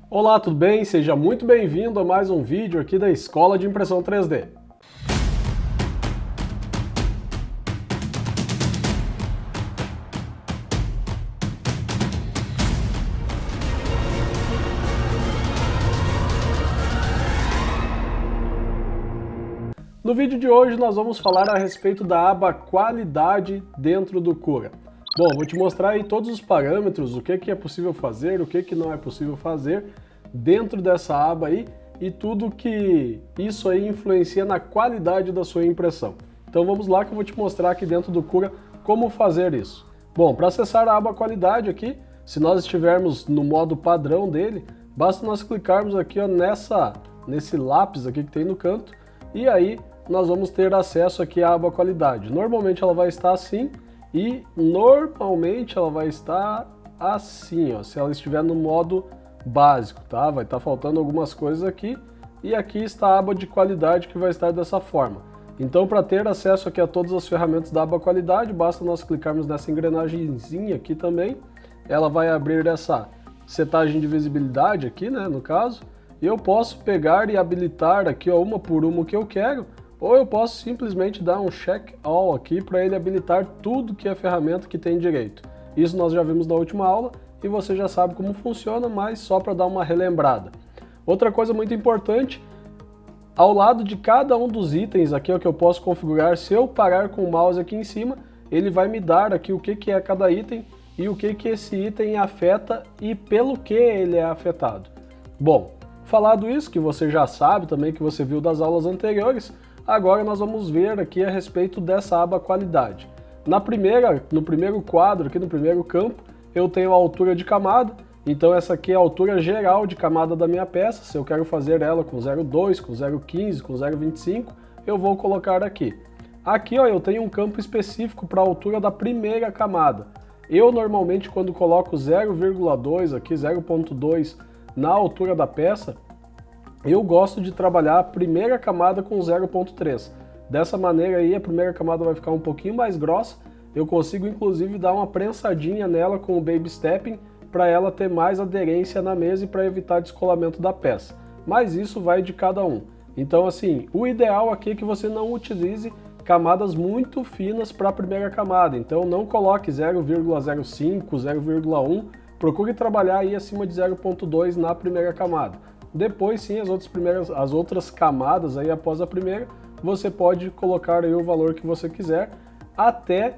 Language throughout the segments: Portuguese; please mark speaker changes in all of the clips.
Speaker 1: Olá, tudo bem? Seja muito bem-vindo a mais um vídeo aqui da Escola de Impressão 3D. No vídeo de hoje nós vamos falar a respeito da aba Qualidade dentro do Cura. Bom, vou te mostrar aí todos os parâmetros, o que é possível fazer, o que não é possível fazer dentro dessa aba aí e tudo que isso aí influencia na qualidade da sua impressão. Então vamos lá que eu vou te mostrar aqui dentro do Cura como fazer isso. Bom, para acessar a aba Qualidade aqui, se nós estivermos no modo padrão dele, basta nós clicarmos aqui ó, nesse lápis aqui que tem no canto e aí nós vamos ter acesso aqui à aba Qualidade. Normalmente ela vai estar assim e normalmente ela vai estar assim, ó, se ela estiver no modo básico, tá? Vai estar faltando algumas coisas aqui e aqui está a aba de qualidade que vai estar dessa forma. Então, para ter acesso aqui a todas as ferramentas da aba Qualidade, basta nós clicarmos nessa engrenagemzinha aqui também. Ela vai abrir essa setagem de visibilidade aqui, né, no caso, e eu posso pegar e habilitar aqui ó, uma por uma o que eu quero, ou eu posso simplesmente dar um check all aqui para ele habilitar tudo que é ferramenta que tem direito. Isso nós já vimos na última aula e você já sabe como funciona, mas só para dar uma relembrada. Outra coisa muito importante, ao lado de cada um dos itens aqui ó, que eu posso configurar, se eu parar com o mouse aqui em cima, ele vai me dar aqui o que é cada item e o que esse item afeta e pelo que ele é afetado. Bom, falado isso, que você já sabe também, que você viu das aulas anteriores, agora nós vamos ver aqui a respeito dessa aba Qualidade. No primeiro quadro, aqui no primeiro campo, eu tenho a altura de camada, então essa aqui é a altura geral de camada da minha peça. Se eu quero fazer ela com 0,2, com 0,15, com 0,25, eu vou colocar aqui. Aqui ó, eu tenho um campo específico para a altura da primeira camada. Eu normalmente quando coloco 0,2 aqui, 0,2 na altura da peça, eu gosto de trabalhar a primeira camada com 0,3. Dessa maneira aí a primeira camada vai ficar um pouquinho mais grossa, eu consigo inclusive dar uma prensadinha nela com o Baby Stepping para ela ter mais aderência na mesa e para evitar descolamento da peça. Mas isso vai de cada um. Então assim, o ideal aqui é que você não utilize camadas muito finas para a primeira camada, então não coloque 0,05, 0,1, procure trabalhar aí acima de 0,2 na primeira camada. Depois sim, as outras camadas aí após a primeira, você pode colocar aí o valor que você quiser, até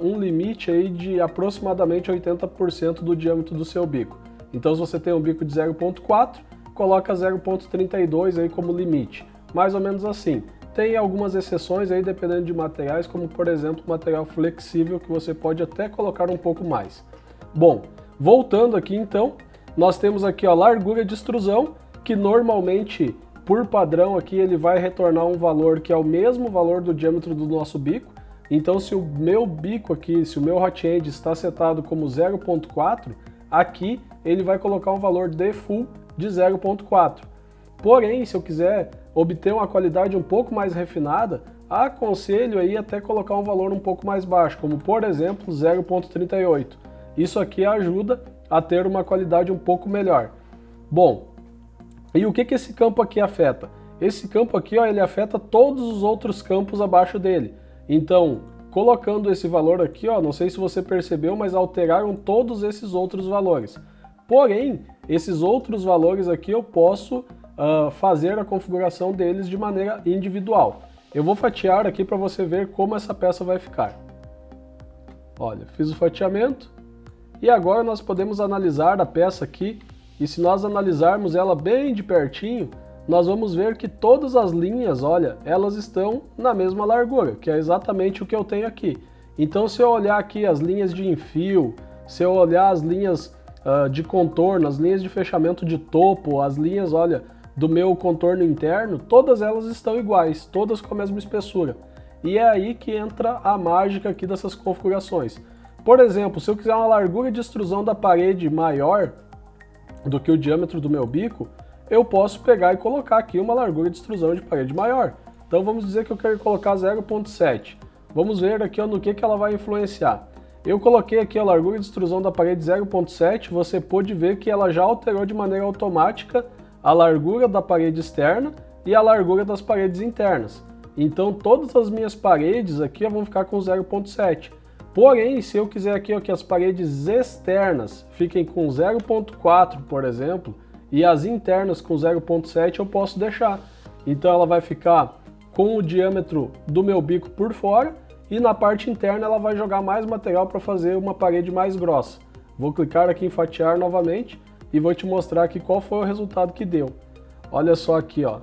Speaker 1: um limite aí de aproximadamente 80% do diâmetro do seu bico. Então se você tem um bico de 0,4, coloca 0,32 aí como limite, mais ou menos assim. Tem algumas exceções aí dependendo de materiais, como por exemplo material flexível, que você pode até colocar um pouco mais. Bom, voltando aqui então, nós temos aqui a largura de extrusão, que normalmente, por padrão aqui, ele vai retornar um valor que é o mesmo valor do diâmetro do nosso bico. Então, se o meu bico aqui, se o meu hot end está setado como 0,4, aqui ele vai colocar um valor default de 0,4. Porém, se eu quiser obter uma qualidade um pouco mais refinada, aconselho aí até colocar um valor um pouco mais baixo, como por exemplo 0,38. Isso aqui ajuda a ter uma qualidade um pouco melhor. Bom, e o que esse campo aqui afeta? Esse campo aqui, ó, ele afeta todos os outros campos abaixo dele. Então, colocando esse valor aqui, ó, não sei se você percebeu, mas alteraram todos esses outros valores. Porém, esses outros valores aqui eu posso fazer a configuração deles de maneira individual. Eu vou fatiar aqui para você ver como essa peça vai ficar. Olha, fiz o fatiamento. E agora nós podemos analisar a peça aqui, e se nós analisarmos ela bem de pertinho, nós vamos ver que todas as linhas, olha, elas estão na mesma largura, que é exatamente o que eu tenho aqui. Então se eu olhar aqui as linhas de enfio, se eu olhar as linhas de contorno, as linhas de fechamento de topo, as linhas, olha, do meu contorno interno, todas elas estão iguais, todas com a mesma espessura. E é aí que entra a mágica aqui dessas configurações. Por exemplo, se eu quiser uma largura de extrusão da parede maior do que o diâmetro do meu bico, eu posso pegar e colocar aqui uma largura de extrusão de parede maior. Então vamos dizer que eu quero colocar 0,7. Vamos ver aqui ó, no que ela vai influenciar. Eu coloquei aqui a largura de extrusão da parede 0.7, você pode ver que ela já alterou de maneira automática a largura da parede externa e a largura das paredes internas. Então todas as minhas paredes aqui vão ficar com 0.7. Porém, se eu quiser aqui que as paredes externas fiquem com 0.4, por exemplo, e as internas com 0.7, eu posso deixar. Então ela vai ficar com o diâmetro do meu bico por fora, e na parte interna ela vai jogar mais material para fazer uma parede mais grossa. Vou clicar aqui em fatiar novamente e vou te mostrar aqui qual foi o resultado que deu. Olha só aqui, ó.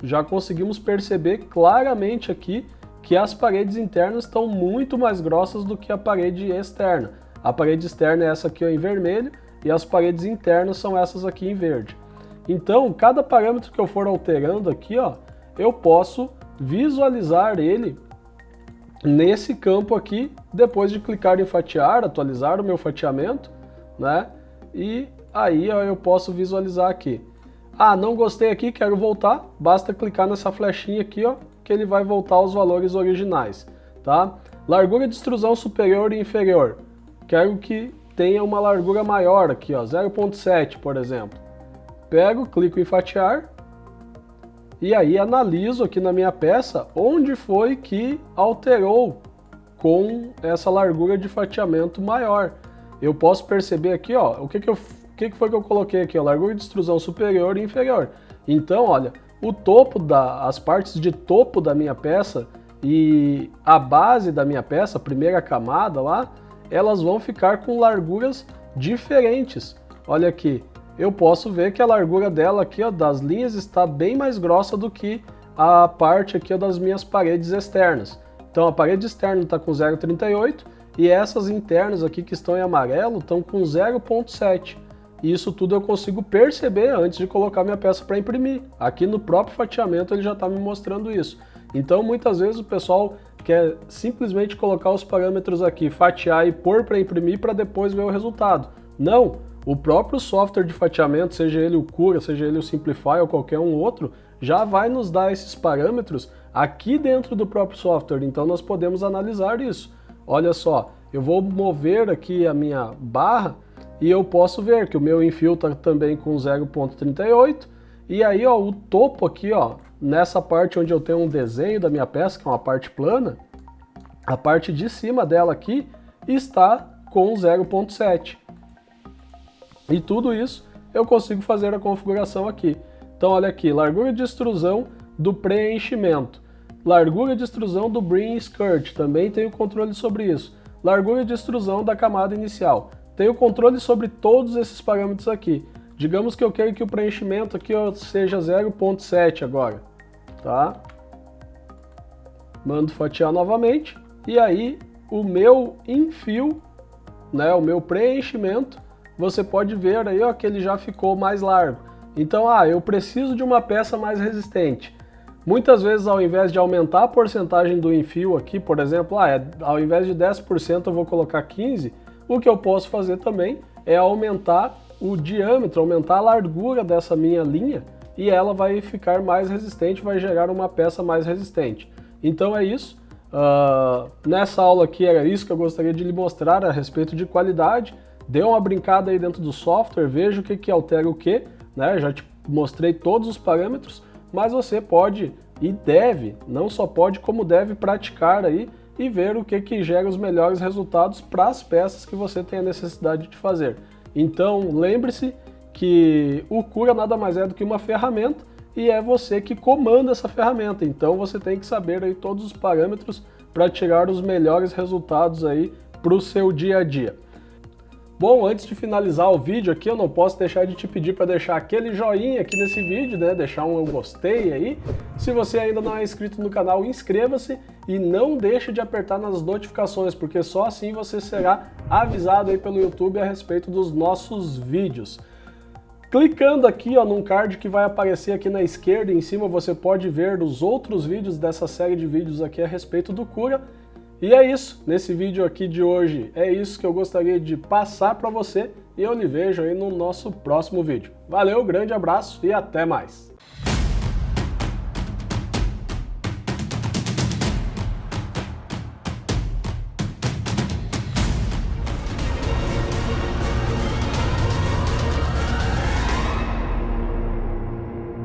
Speaker 1: Já conseguimos perceber claramente aqui que as paredes internas estão muito mais grossas do que a parede externa. A parede externa é essa aqui ó, em vermelho e as paredes internas são essas aqui em verde. Então, cada parâmetro que eu for alterando aqui, ó, eu posso visualizar ele nesse campo aqui, depois de clicar em fatiar, atualizar o meu fatiamento, né? E aí ó, eu posso visualizar aqui. Ah, não gostei aqui, quero voltar, basta clicar nessa flechinha aqui, ó, que ele vai voltar aos valores originais, tá? Largura de extrusão superior e inferior. Quero que tenha uma largura maior aqui, ó, 0.7, por exemplo. Pego, clico em fatiar, e aí analiso aqui na minha peça onde foi que alterou com essa largura de fatiamento maior. Eu posso perceber aqui, ó, o que foi que eu coloquei aqui, ó, largura de extrusão superior e inferior. Então, olha, o topo as partes de topo da minha peça e a base da minha peça, a primeira camada lá, elas vão ficar com larguras diferentes. Olha aqui. Eu posso ver que a largura dela aqui, ó, das linhas, está bem mais grossa do que a parte aqui ó, das minhas paredes externas. Então a parede externa está com 0,38 e essas internas aqui que estão em amarelo estão com 0,7. E isso tudo eu consigo perceber antes de colocar minha peça para imprimir. Aqui no próprio fatiamento ele já está me mostrando isso. Então muitas vezes o pessoal quer simplesmente colocar os parâmetros aqui, fatiar e pôr para imprimir para depois ver o resultado. Não! O próprio software de fatiamento, seja ele o Cura, seja ele o Simplify ou qualquer um outro, já vai nos dar esses parâmetros aqui dentro do próprio software, então nós podemos analisar isso. Olha só, eu vou mover aqui a minha barra e eu posso ver que o meu infio está também com 0.38 e aí ó, o topo aqui, ó, nessa parte onde eu tenho um desenho da minha peça, que é uma parte plana, a parte de cima dela aqui está com 0.7. E tudo isso eu consigo fazer a configuração aqui. Então olha aqui, largura de extrusão do preenchimento, largura de extrusão do brim skirt, também tenho controle sobre isso. Largura de extrusão da camada inicial, tenho controle sobre todos esses parâmetros aqui. Digamos que eu quero que o preenchimento aqui ó, seja 0.7 agora, tá? Mando fatiar novamente e aí o meu infio, né, o meu preenchimento, você pode ver aí ó, que ele já ficou mais largo. Então, eu preciso de uma peça mais resistente. Muitas vezes, ao invés de aumentar a porcentagem do infio aqui, por exemplo, ao invés de 10% eu vou colocar 15%, o que eu posso fazer também é aumentar o diâmetro, aumentar a largura dessa minha linha e ela vai ficar mais resistente, vai gerar uma peça mais resistente. Então é isso. Nessa aula aqui era isso que eu gostaria de lhe mostrar a respeito de qualidade. Dê uma brincada aí dentro do software, veja o que altera o que, né? Já te mostrei todos os parâmetros, mas você pode e deve, não só pode como deve praticar aí e ver o que gera os melhores resultados para as peças que você tem a necessidade de fazer. Então lembre-se que o Cura nada mais é do que uma ferramenta e é você que comanda essa ferramenta, então você tem que saber aí todos os parâmetros para tirar os melhores resultados aí para o seu dia a dia. Bom, antes de finalizar o vídeo aqui, eu não posso deixar de te pedir para deixar aquele joinha aqui nesse vídeo, né? Deixar um eu gostei aí. Se você ainda não é inscrito no canal, inscreva-se e não deixe de apertar nas notificações, porque só assim você será avisado aí pelo YouTube a respeito dos nossos vídeos. Clicando aqui ó, num card que vai aparecer aqui na esquerda em cima, você pode ver os outros vídeos dessa série de vídeos aqui a respeito do Cura. E é isso, nesse vídeo aqui de hoje, é isso que eu gostaria de passar para você e eu lhe vejo aí no nosso próximo vídeo. Valeu, grande abraço e até mais!